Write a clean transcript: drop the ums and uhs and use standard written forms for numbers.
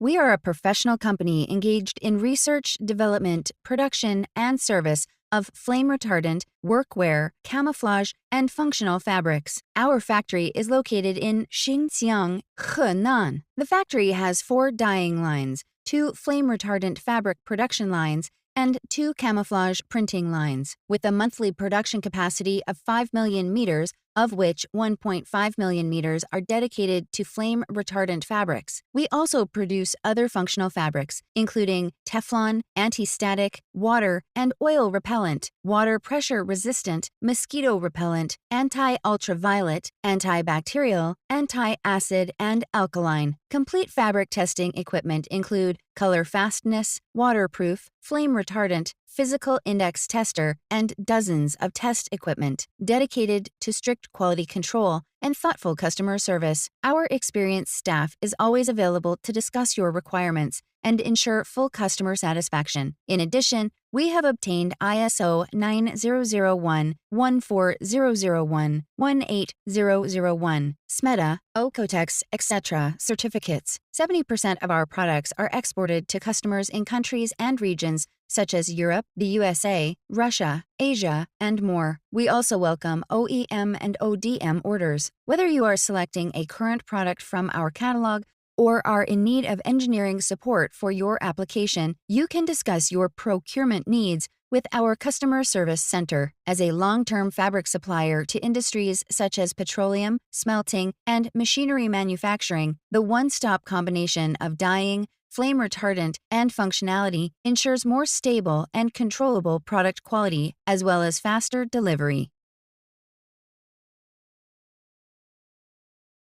We are a professional company engaged in research, development, production, and service of flame retardant, workwear, camouflage, and functional fabrics. Our factory is located in Xinjiang, Henan. The factory has 4 dyeing lines, 2 flame retardant fabric production lines, and 2 camouflage printing lines, with a monthly production capacity of 5 million meters, of which 1.5 million meters are dedicated to flame retardant fabrics. We also produce other functional fabrics, including Teflon, anti-static, water and oil repellent, water pressure resistant, mosquito repellent, anti-ultraviolet, antibacterial, anti-acid, and alkaline. Complete fabric testing equipment include color fastness, waterproof, flame retardant, physical index tester, and dozens of test equipment dedicated to strict quality control and thoughtful customer service. Our experienced staff is always available to discuss your requirements and ensure full customer satisfaction. In addition, we have obtained ISO 9001, 14001, 18001, SMETA, OEKO-TEX, etc. certificates. 70% of our products are exported to customers in countries and regions such as Europe, the USA, Russia, Asia, and more. We also welcome OEM and ODM orders. Whether you are selecting a current product from our catalog or are in need of engineering support for your application, you can discuss your procurement needs with our Customer Service Center. As a long-term fabric supplier to industries such as petroleum, smelting, and machinery manufacturing, the one-stop combination of dyeing, flame retardant, and functionality ensures more stable and controllable product quality as well as faster delivery.